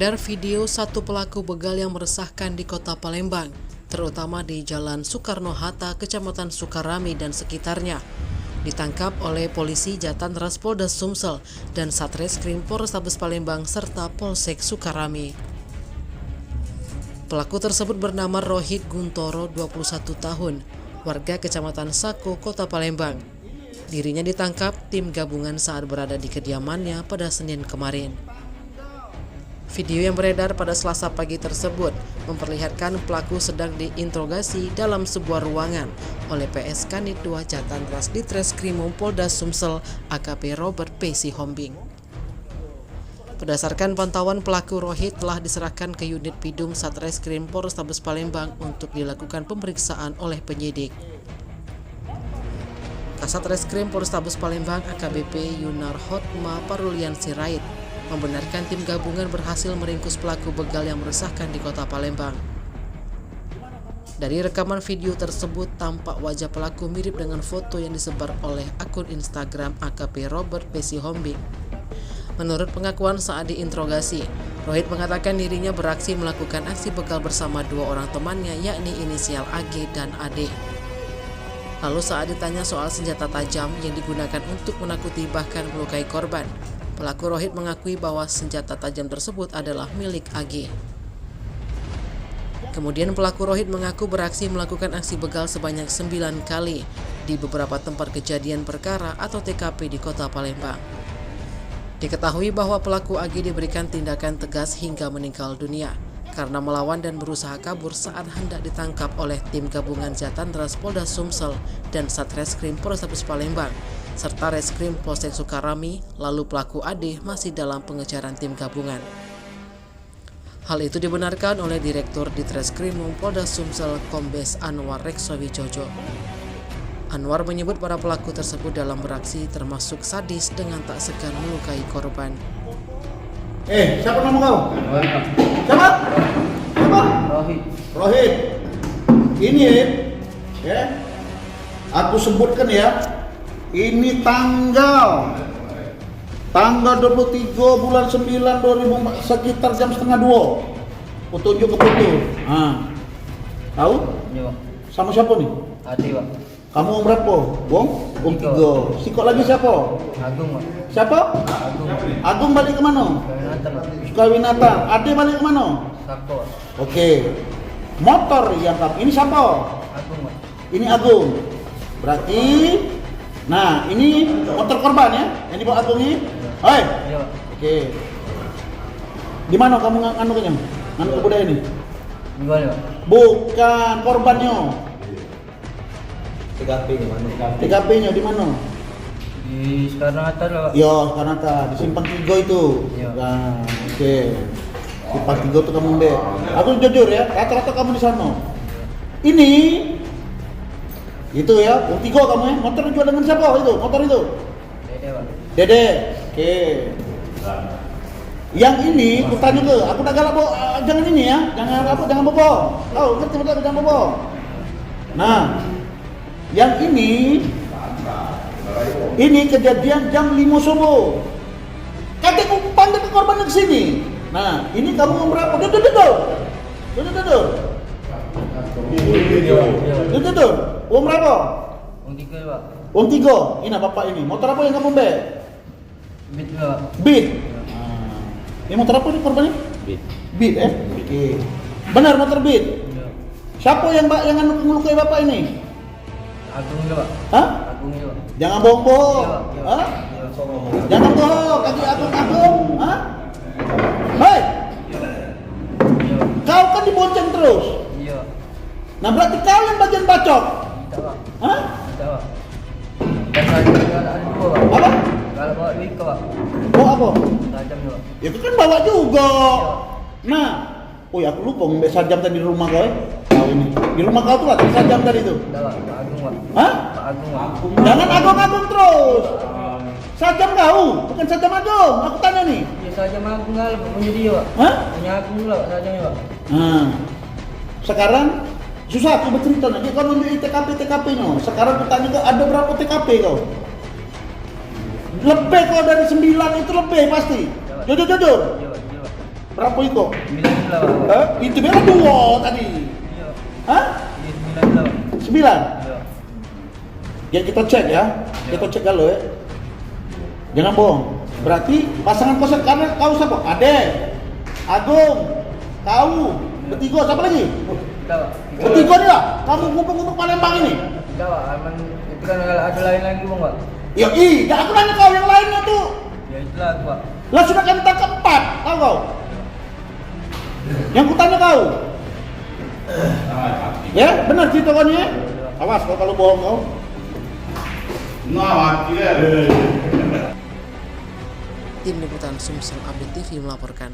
Beredar video satu pelaku begal yang meresahkan di kota Palembang, terutama di Jalan Soekarno-Hatta, Kecamatan Sukarami dan sekitarnya. Ditangkap oleh polisi Jatan Ras Polda Sumsel dan Satreskrim Polrestabes Palembang serta Polsek Sukarami. Pelaku tersebut bernama Rohit Guntoro, 21 tahun, warga Kecamatan Sako, Kota Palembang. Dirinya ditangkap tim gabungan saat berada di kediamannya pada Senin kemarin. Video yang beredar pada Selasa pagi tersebut memperlihatkan pelaku sedang diinterogasi dalam sebuah ruangan oleh PS Kanit 2 Jatan Ras Ditreskrimum Polda Sumsel AKP Robert P. Sihombing. Berdasarkan pantauan, pelaku Rohit telah diserahkan ke unit Pidum Satreskrim Polrestabes Palembang untuk dilakukan pemeriksaan oleh penyidik. Kasat Reskrim Polrestabes Palembang AKBP Yunar Hotma Parulian Sirait membenarkan tim gabungan berhasil meringkus pelaku begal yang meresahkan di kota Palembang. Dari rekaman video tersebut tampak wajah pelaku mirip dengan foto yang disebar oleh akun Instagram AKP Robert P. Sihombing. Menurut pengakuan saat diinterogasi, Rohit mengatakan dirinya beraksi melakukan aksi begal bersama dua orang temannya, yakni inisial AG dan AD. Lalu saat ditanya soal senjata tajam yang digunakan untuk menakuti bahkan melukai korban, pelaku Rohit mengakui bahwa senjata tajam tersebut adalah milik AG. Kemudian pelaku Rohit mengaku beraksi melakukan aksi begal sebanyak 9 kali di beberapa tempat kejadian perkara atau TKP di kota Palembang. Diketahui bahwa pelaku AG diberikan tindakan tegas hingga meninggal dunia karena melawan dan berusaha kabur saat hendak ditangkap oleh tim gabungan Jatan Ras Polda Sumsel dan Satreskrim Polrestabes Palembang serta Reskrim Polsek Sukarami. Lalu pelaku AD masih dalam pengejaran tim gabungan. Hal itu dibenarkan oleh Direktur Ditreskrimum Polda Sumsel Kombes Anwar Reksowijojo. Anwar menyebut para pelaku tersebut dalam beraksi termasuk sadis dengan tak segan melukai korban. Siapa nama kau? Siapa? Siapa? Rohit. Rohit. Ini ya. Aku sebutkan ya. Ini tanggal 23 bulan 9 2004 sekitar jam setengah 2. Petunjuk ke foto. Tahu? Iya, Pak. Sama siapa nih? Ade, Pak. Kamu umur berapa? Wong? 3. Sikok lagi siapa? Agung, Pak. Siapa? Agung. Agung balik ke mana? Kalimantan, Pak. Sukawinata. Ade balik ke mana? Sako, Pak. Oke. Motor yang kamu ini siapa? Agung, Pak. Ini Agung. Berarti nah, ini motor korban ya? Yang dibawa Agung ini? Oi. Iya, Pak. Oke. Di mana kamu nganu ke budaya ini? Gimana, Pak? Bukan korbannya. TKP di mana? TKP-nya di mana? Di Soekarno-Hatta, Pak. Yo, Kanata di Simpang 3 itu. Iya. Nah, oke. Simpang 3 tuh kamu deh. Aku jujur ya, rata-rata kamu di sana. Ini itu ya, yang 3 kamu ya. Motor jual dengan siapa itu? Motor itu? Dede, Pak. Dede. Oke. Yang ini, aku tanya ke, aku tak galak jangan ini ya, jangan bobo. Tahu, ngerti betul jangan bobo. Nah, yang ini kejadian jam 5 subuh. Kakek aku panggil ke korban ke sini. Nah, ini kamu umur berapa? Duduk. Umur berapa? Om 3, Pak. Umur 3. Ini bapak ini. Motor apa yang kamu beli? Beat, Pak. Beat. Ini motor apa nih korbannya? Beat Oke. Benar motor Beat. Iya. Siapa yang melukai bapak ini? Agung, Pak. Hah? Agung, Pak. Jangan bohong. Iya. Hah? Iya. Jangan bohong. Kaki Agung. Hah? Hei, Iya. kau kan dibonceng terus. Iya. Nah berarti kau yang bagian bacok. Tidak, Pak. Hah? Tidak, Pak. Dan saya juga ada dua, Pak. Apa? Kalau bawa duit ke, Pak. Oh apa? Tajam, Pak. Ya itu kan bawa juga. Nah, oh ya aku lupa ngambil sajam tadi di rumah kau. Tahu ini. Di rumah kau tuh lah sajam tadi tuh. Tidak, Pak. Pak Agung, Pak. Hah? Pak Agung, Pak. Jangan Agung terus. Sajam kau, bukan sajam Agung. Aku tanya nih. Ya saja Agung lah, punya dia, Pak. Hah? Punya Agung lah, sajamnya, Pak. Nah, sekarang susah aku bercerita nanti kalau di TKP-nya. Sekarang aku tanya kau, ada berapa TKP kau? Lebih kalau dari 9 itu lebih pasti. Jujur. Iya, Pak. Berapa itu? 9 lah Pak. Itu bela 2 tadi. Iya. Hah? Iya 9 lah Pak. 9? Iya. Ya kita cek ya. Kita cek dulu ya. Jangan bohong. Berarti pasangan kosan karena kau siapa? Ade, Agung, kau, bertiga siapa lagi? Tidak Pak. Bertiga nih lah. Kamu ngumpul-ngumpul Palembang ini. Tidak Pak, aman itu kan ada lain lagi Bang Pak. Ya iya, aku nanya kau yang lainnya tuh. Ya itulah itu Pak. Lah sudah kami tangkap 4, tahu kau? Yang kutanya kau. Ya, benar cerita kau nih. Awas kau kalau bohong kau. Tim Liputan Sumsel Update TV melaporkan.